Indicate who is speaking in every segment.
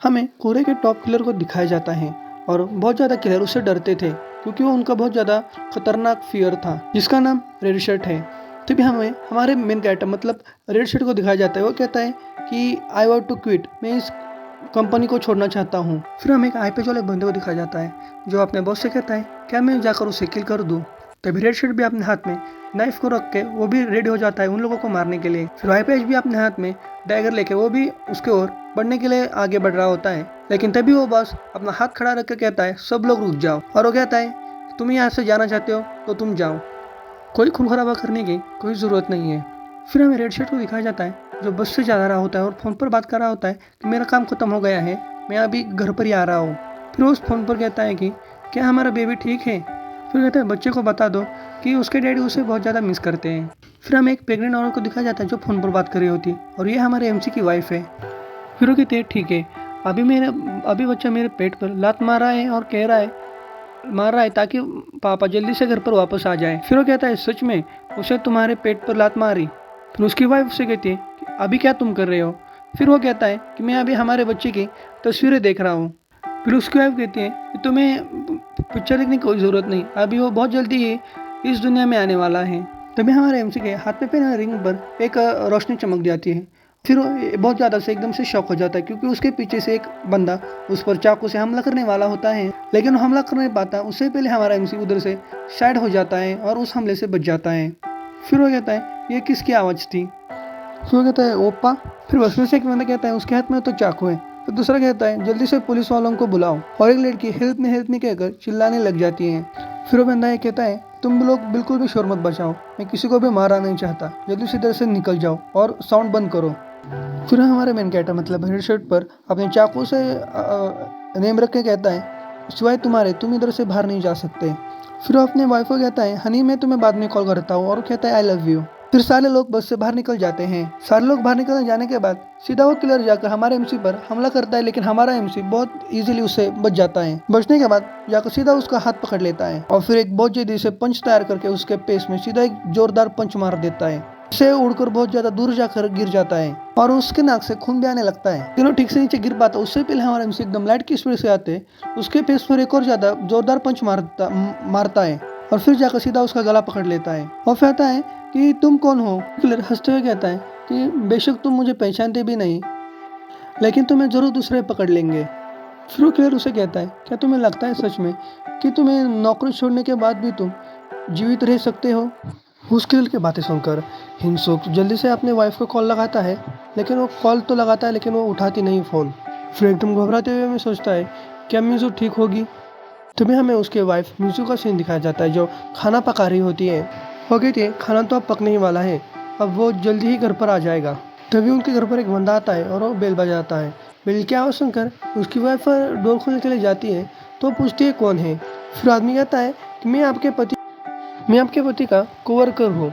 Speaker 1: हमें कोरे के टॉप किलर को दिखाया जाता है और बहुत ज़्यादा किलर उससे डरते थे क्योंकि वो उनका बहुत ज़्यादा खतरनाक फियर था जिसका नाम रेड शर्ट है। तभी हमें हमारे मेन कैरेक्टर मतलब रेड शर्ट को दिखाया जाता है। वो कहता है कि आई वांट टू क्विट, मैं इस कंपनी को छोड़ना चाहता हूँ। फिर हमें एक आईपीएस वाले बंदे को दिखाया जाता है जो अपने बॉस से कहता है क्या मैं जाकर उसे किल कर दूँ। तभी रेड शर्ट भी अपने हाथ में नाइफ को रख के वो भी रेडी हो जाता है उन लोगों को मारने के लिए। फिर आईपीएस भी अपने हाथ में डैगर लेके वो भी उसके ओर बढ़ने के लिए आगे बढ़ रहा होता है। लेकिन तभी वो बॉस अपना हाथ खड़ा रख के कहता है सब लोग रुक जाओ, और वो कहता है तुम यहाँ से जाना चाहते हो तो तुम जाओ, कोई खून खराबा करने की कोई ज़रूरत नहीं है। फिर हमें रेड शर्ट को दिखाया जाता है जो बस से जा रहा होता है और फ़ोन पर बात कर रहा होता है कि मेरा काम ख़त्म हो गया है, मैं अभी घर पर ही आ रहा हूँ। फिर उस फ़ोन पर कहता है कि क्या हमारा बेबी ठीक है। फिर कहता है बच्चे को बता दो कि उसके डैडी उसे बहुत ज़्यादा मिस करते हैं। फिर हमें एक प्रेग्नेंट औरत को दिखाया जाता है जो फ़ोन पर बात कर रही होती है और ये हमारे एमसी की वाइफ है। फिर वो कहते हैं ठीक है, अभी बच्चा मेरे पेट पर लात मार रहा है और कह रहा है मार रहा है ताकि पापा जल्दी से घर पर वापस आ जाए। फिर वो कहता है सच में उसे तुम्हारे पेट पर लात मारी। फिर उसकी वाइफ से कहती है कि अभी क्या तुम कर रहे हो। फिर वो कहता है कि मैं अभी हमारे बच्चे की तस्वीरें देख रहा हूँ। फिर उसकी वाइफ कहती है कि तुम्हें पिक्चर देखने की कोई ज़रूरत नहीं, अभी वो बहुत जल्दी ही इस दुनिया में आने वाला है। तभी हमारे एमसी के हाथ में पहने रिंग पर एक रोशनी चमक जाती है। फिर वो बहुत ज़्यादा से एकदम से शॉक हो जाता है क्योंकि उसके पीछे से एक बंदा उस पर चाकू से हमला करने वाला होता है, लेकिन वो हमला कर नहीं पाता। उससे पहले हमारा एमसी उधर से साइड हो जाता है और उस हमले से बच जाता है। फिर वो कहता है ये किसकी आवाज़ थी। फिर वो कहता है ओप्पा। फिर उसमें से एक बंदा कहता है उसके हाथ में तो चाकू है। तो दूसरा कहता है जल्दी से पुलिस वालों को बुलाओ, और एक लड़की हेल्प मी कहकर चिल्लाने लग जाती है। फिर वो बंदा कहता है तुम लोग बिल्कुल भी शोर मत बचाओ, मैं किसी को भी मारना नहीं चाहता, जल्दी से इधर से निकल जाओ और साउंड बंद करो। फिर हमारे मेन कैरेक्टर मतलब रेड शर्ट पर अपने चाकू से नेम रख के कहता है सिवाय तुम्हारे तुम इधर से बाहर नहीं जा सकते। फिर वो अपने वाइफ को कहता है हनी मैं तुम्हें बाद में कॉल करता हूँ, और वो कहता है आई लव यू। फिर सारे लोग बस से बाहर निकल जाते हैं। सारे लोग बाहर निकल जाने के बाद सीधा वो किलर जाकर हमारे एमसी पर हमला करता है, लेकिन हमारा एमसी बहुत इजीली उससे बच जाता है। बचने के बाद जाकर सीधा उसका हाथ पकड़ लेता है और फिर एक बहुत जल्दी से पंच तैयार करके उसके पेस में सीधा एक जोरदार पंच मार देता है। से उड़कर बहुत ज्यादा दूर जाकर गिर जाता है और उसके नाक से खून भी आने लगता है। तीनों ठीक से नीचे गिर पाता। उससे पहले हमारा एमसी एकदम लाइट की स्पीड से आते उसके फेस पर एक और ज्यादा जोरदार पंच मारता है और फिर जाकर सीधा उसका गला पकड़ लेता है और कहता है कि तुम कौन हो। किलर हंसते हुए कहता है कि बेशक तुम मुझे पहचानते भी नहीं, लेकिन तुम्हें जरूर दूसरे पकड़ लेंगे। फिर किलर उसे कहता है क्या तुम्हें लगता है सच में कि तुम्हें नौकरी छोड़ने के बाद भी तुम जीवित रह सकते हो। उस किलर की बातें सुनकर हिंसुक जल्दी से अपने वाइफ को कॉल लगाता है, लेकिन वो कॉल तो लगाता है लेकिन वो उठाती नहीं फ़ोन। फिर एकदम घबराते हुए मैं सोचता है क्या मिज़ू ठीक होगी। तभी हमें उसके वाइफ मिज़ू का सीन दिखाया जाता है जो खाना पका रही होती है। वो कहती है खाना तो अब पकने ही वाला है, अब वो जल्दी ही घर पर आ जाएगा। तभी उनके घर पर एक बंदा आता है और वो बेल बजाता है। बेल की आवाज़ सुनकर उसकी वाइफ डोर खोलने के लिए जाती है तो पूछती है कौन है। फिर आदमी कहता है कि मैं आपके पति का कोवर्कर हूँ,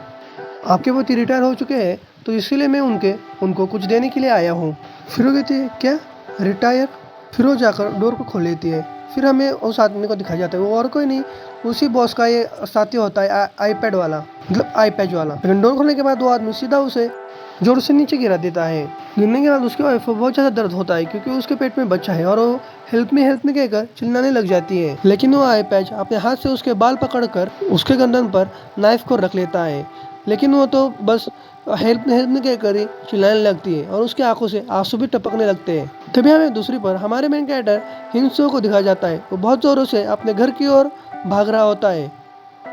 Speaker 1: आपके पति रिटायर हो चुके हैं तो इसीलिए मैं उनको कुछ देने के लिए आया हूँ। फिर वो कहती है क्या रिटायर। फिर वो जाकर डोर को खोल लेती है। फिर हमें उस आदमी को दिखाया जाता है वो और कोई नहीं उसी बॉस का ये साथी होता है आईपैड वाला मतलब आईपैच वाला। लेकिन डोर खोलने के बाद वो आदमी सीधा उसे जोर से नीचे गिरा देता है। गिरने के बाद उसकी वाइफ को बहुत ज़्यादा दर्द होता है क्योंकि उसके पेट में बच्चा है और वो हेल्प में कहकर चिल्लाने लग जाती है। लेकिन वो आईपैच अपने हाथ से उसके बाल पकड़कर उसके गर्दन पर नाइफ को रख लेता है, लेकिन वो तो बस हेल्प में कहकर ही चिल्लाने लगती है और उसकी आंखों से आंसू भी टपकने लगते हैं। तभी हमें दूसरी पर हमारे मेन कैरेक्टर हिंसो को दिखाया जाता है। वो बहुत ज़ोरों से अपने घर की ओर भाग रहा होता है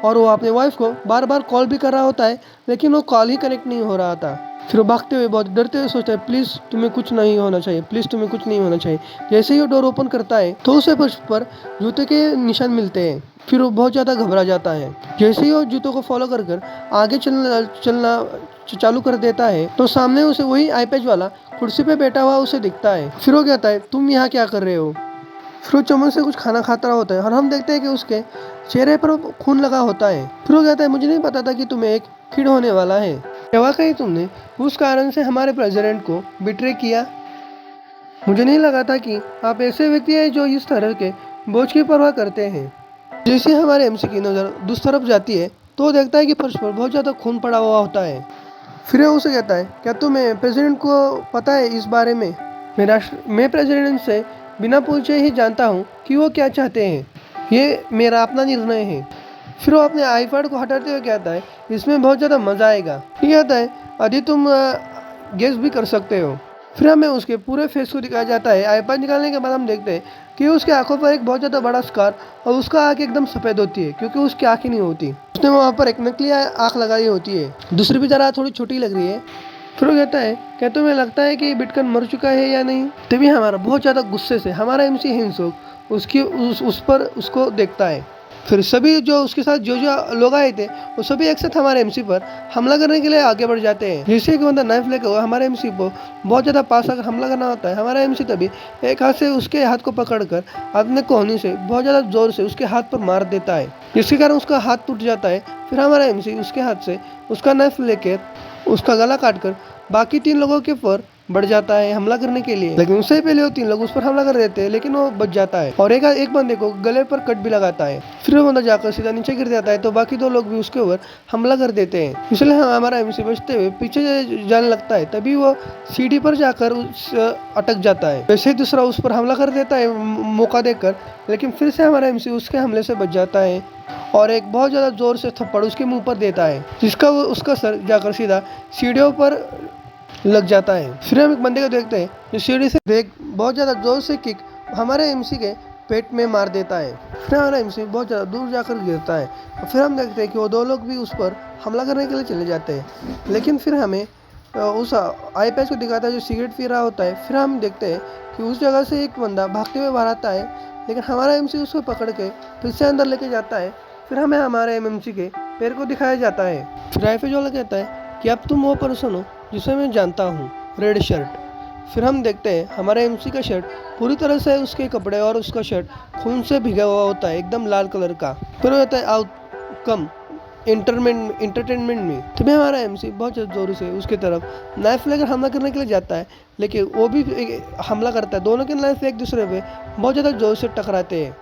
Speaker 1: और वो अपने वाइफ को बार बार कॉल भी कर रहा होता है, लेकिन वो कॉल ही कनेक्ट नहीं हो रहा था। फिर वो भागते हुए बहुत डरते हुए सोचता है प्लीज़ तुम्हें कुछ नहीं होना चाहिए, प्लीज़ तुम्हें कुछ नहीं होना चाहिए। जैसे ही वो डोर ओपन करता है तो उसे फर्श पर जूते के निशान मिलते हैं। फिर वो बहुत ज़्यादा घबरा जाता है। जैसे ही वो जूतों को फॉलो कर आगे चलना चालू कर देता है तो सामने उसे वही आईपैच वाला कुर्सी पे बैठा हुआ उसे दिखता है। फिर वो कहता है तुम यहाँ क्या कर रहे हो। फिर वो चम्मच से कुछ खाना खाता रहा होता है और हम देखते हैं कि उसके चेहरे पर खून लगा होता है। फिर वो कहता है मुझे नहीं पता था कि तुम्हें एक किड होने वाला है, क्या वाकई तुमने उस कारण से हमारे प्रेसिडेंट को बिट्रे किया। मुझे नहीं लगा था कि आप ऐसे व्यक्ति हैं जो इस तरह के बोझ की परवाह करते हैं। जैसे हमारे एमसी की नज़र दूसरी तरफ जाती है तो वो देखता है कि फर्श पर बहुत ज़्यादा खून पड़ा हुआ होता है। फिर वो उसे कहता है क्या तुम्हें प्रेसिडेंट को पता है इस बारे में। मैं प्रेसिडेंट से बिना पूछे ही जानता हूँ कि वो क्या चाहते हैं। ये मेरा अपना निर्णय है। फिर वो अपने आईपैड को हटाते हुए कहता है, इसमें बहुत ज़्यादा मज़ा आएगा। ये कहता है, अभी तुम गेस भी कर सकते हो। फिर हमें उसके पूरे फेस को दिखाया जाता है। आईपैड निकालने के बाद हम देखते हैं कि उसके आंखों पर एक बहुत ज़्यादा बड़ा स्कार और उसका आँख एकदम सफ़ेद होती है क्योंकि उसकी आँख ही नहीं होती। उसने वहाँ पर एक नकली आँख लगाई होती है, दूसरी भी ज़रा थोड़ी छोटी लग रही है। फिर वो कहता है, क्या तुम्हें लगता है कि बिटकॉइन मर चुका है या नहीं? तभी हमारा बहुत ज़्यादा गुस्से से हमारा MC हिंसुक उस पर उसको देखता है। फिर सभी जो उसके साथ जो लोग आए थे वो सभी एक साथ हमारे MC पर हमला करने के लिए आगे बढ़ जाते हैं। जैसे कि बंदा नाइफ लेकर हमारे MC को बहुत ज़्यादा पास आकर हमला करना होता है, हमारा MC तभी एक हाथ से उसके हाथ को पकड़कर अपने कोहनी से बहुत ज़्यादा जोर से उसके हाथ पर मार देता है, जिसके कारण उसका हाथ टूट जाता है। फिर हमारा MC उसके हाथ से उसका नाइफ लेकर उसका गला काटकर बाकी 3 लोगों के ऊपर बढ़ जाता है हमला करने के लिए, लेकिन उससे पहले वो 3 लोग उस पर हमला कर देते हैं, लेकिन वो बच जाता है और एक बंदे को गले पर कट भी लगाता है। फिर वो बंदा जाकर सीधा नीचे गिर जाता है तो बाकी 2 लोग भी उसके ऊपर हमला कर देते हैं। इसलिए हमारा MC बचते हुए पीछे जाने लगता है, तभी वो सीढ़ी पर जाकर अटक जाता है। वैसे ही दूसरा उस पर हमला कर देता है मौका देकर, लेकिन फिर से हमारा MC उसके हमले से बच जाता है और एक बहुत ज़्यादा जोर से थप्पड़ उसके मुंह पर देता है, जिसका उसका सर जाकर सीधा सीढ़ियों पर लग जाता है। फिर हम एक बंदे को देखते हैं जो सीढ़ी से देख बहुत ज़्यादा जोर से किक हमारे MC के पेट में मार देता है। फिर हमारा MC बहुत ज़्यादा दूर जाकर गिरता है और फिर हम देखते हैं कि वो 2 लोग भी उस पर हमला करने के लिए चले जाते हैं, लेकिन फिर हमें उस आईपैच को दिखाता है जो सिगरेट पी रहा होता है। फिर हम देखते हैं कि उस जगह से एक बंदा भागते हुए बाहर आता है, लेकिन हमारा MC उसको पकड़ के फिर से अंदर लेके जाता है। फिर हमें हमारे MC के पैर को दिखाया जाता है। फिर आईपैच वाला कहता है कि अब तुम वो पर्सन हो जिसे मैं जानता हूँ, रेड शर्ट। फिर हम देखते हैं हमारे MC का शर्ट पूरी तरह से उसके कपड़े और उसका शर्ट खून से भिगा हुआ होता है, एकदम लाल कलर का। फिर वो कहता है, आओ कम इंटरटेनमेंट में। तभी हमारा MC बहुत जोर से उसकी तरफ नाइफ लेकर हमला करने के लिए जाता है, लेकिन वो भी हमला करता है। दोनों के नाइफ एक दूसरे पे बहुत ज़्यादा जोर से टकराते हैं।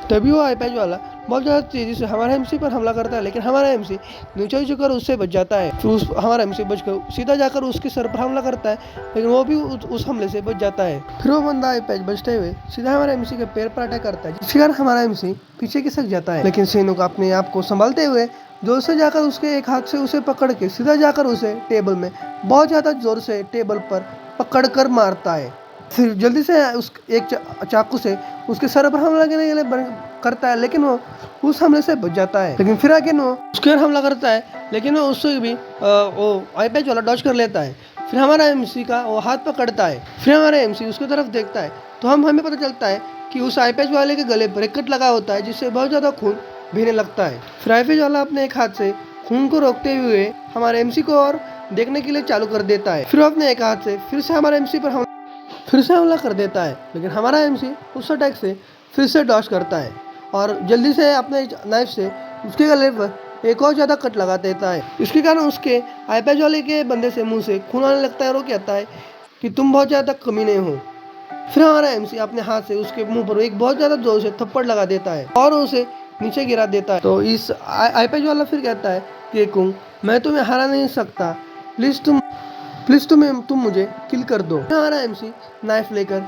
Speaker 1: तभी वो आईपैच वाला बहुत ज़्यादा तेज़ी से हमारे MC पर हमला करता है, लेकिन हमारा MC नीचे झुककर उससे बच जाता है। फिर हमारा MC बचकर सीधा जाकर उसके सर पर हमला करता है, लेकिन वो भी उस हमले से बच जाता है। फिर वो बंदा आईपैच बचते हुए सीधा हमारे MC के पैर पर अटैक करता है, जिसके कारण हमारा MC पीछे खिसक जाता है। लेकिन सैनिक अपने आप को संभालते हुए जोर से जाकर उसके एक हाथ से उसे पकड़ के सीधा जाकर उसे टेबल में बहुत ज़्यादा जोर से टेबल पर पकड़ कर मारता है। फिर जल्दी से उस एक चाकू से उसके सर पर हमला करने के लिए करता है, लेकिन वो उस हमले से बच जाता है। लेकिन फिर आगे वो उसके ऊपर हमला करता है, लेकिन वो उससे भी वो आईपैच वाला डॉज कर लेता है। फिर हमारा MC का वो हाथ पकड़ता है। फिर हमारा MC उसकी तरफ देखता है तो हमें पता चलता है कि उस आईपैच वाले के गले पर एक कट लगा होता है, जिससे बहुत ज़्यादा खून बहने लगता है। फिर आईपैच वाला अपने एक हाथ से खून को रोकते हुए हमारे MC को और देखने के लिए चालू कर देता है। फिर वो अपने एक हाथ से फिर से हमारे MC पर फिर से हमला कर देता है, लेकिन हमारा MC उस अटैक से फिर से डॉज करता है और जल्दी से अपने नाइफ से उसके गले पर एक और ज़्यादा कट लगा देता है। इसके कारण उसके आईपैच वाले के बंदे से मुंह से खून आने लगता है और वो कहता है कि तुम बहुत ज़्यादा कमीने हो। फिर हमारा MC अपने हाथ से उसके मुंह पर एक बहुत ज़्यादा जोर से थप्पड़ लगा देता है और उसे नीचे गिरा देता है। तो इस आईपैच वाला फिर कहता है कि मैं तुम्हें हरा नहीं सकता, प्लीज़ तुम मुझे किल कर दो। हमारा MC नाइफ लेकर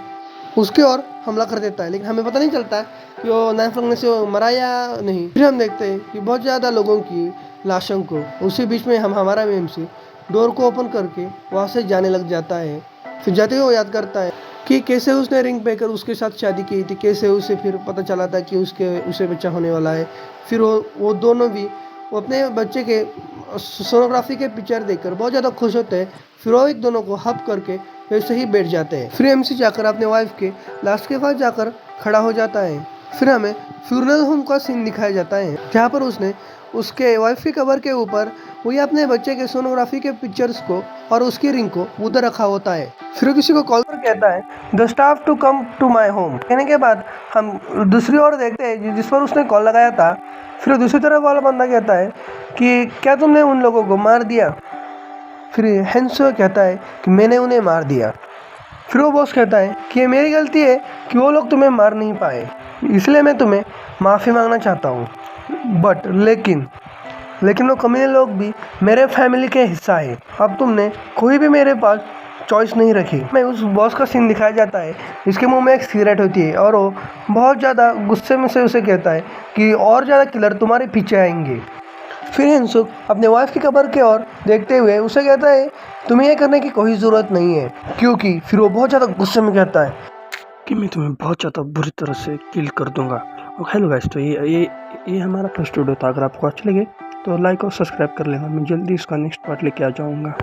Speaker 1: उसके और हमला कर देता है, लेकिन हमें पता नहीं चलता कि वो नाइफ लगने से वो मरा या नहीं। फिर हम देखते हैं कि बहुत ज़्यादा लोगों की लाशों को उसी बीच में हमारा MC डोर को ओपन करके वहाँ से जाने लग जाता है। फिर जाते हुए वो याद करता है कि कैसे उसने रिंग पहनकर उसके साथ शादी की थी, कैसे उसे फिर पता चला था कि उसे बच्चा होने वाला है। फिर वो दोनों भी वो अपने बच्चे के सोनोग्राफी के पिक्चर देखकर बहुत ज़्यादा खुश होते हैं। फिर वो एक दोनों को हप करके वैसे ही बैठ जाते हैं। फिर MC जाकर अपने वाइफ के लाश के पास जाकर खड़ा हो जाता है। फिर हमें फ्यूनरल होम का सीन दिखाया जाता है, जहाँ पर उसने उसके वाइफ की कबर के ऊपर वही अपने बच्चे के सोनोग्राफी के पिक्चर्स को और उसकी रिंग को उधर रखा होता है। फिर किसी को कॉल कर कहता है the staff to come to my home. कहने के बाद हम दूसरी ओर देखते हैं जिस पर उसने कॉल लगाया था। फिर दूसरी तरफ वाला बंदा कहता है कि क्या तुमने उन लोगों को मार दिया? फिर हेंसो कहता है कि मैंने उन्हें मार दिया। फिर वो बॉस कहता है कि ये मेरी गलती है कि वो लोग तुम्हें मार नहीं पाए, इसलिए मैं तुम्हें माफ़ी मांगना चाहता हूँ। बट लेकिन वो कमीने लोग भी मेरे फैमिली के हिस्सा है। अब तुमने कोई भी मेरे पास चॉइस नहीं रखी। मैं उस बॉस का सीन दिखाया जाता है जिसके मुंह में एक सिगरेट होती है और वो बहुत ज़्यादा गुस्से में से उसे कहता है कि और ज़्यादा किलर तुम्हारे पीछे आएंगे। फिर हिंसुक अपने वाइफ की कब्र की ओर देखते हुए उसे कहता है तुम्हें ये करने की कोई ज़रूरत नहीं है, क्योंकि फिर वो बहुत ज़्यादा गुस्से में कहता है कि मैं तुम्हें बहुत ज़्यादा बुरी तरह से किल कर दूंगा। और हेलो गाइस, तो ये हमारा फर्स्ट वीडियो था। अगर आपको अच्छा लगे तो लाइक और सब्सक्राइब कर लेना। मैं जल्दी इसका नेक्स्ट पार्ट लेके आ जाऊँगा।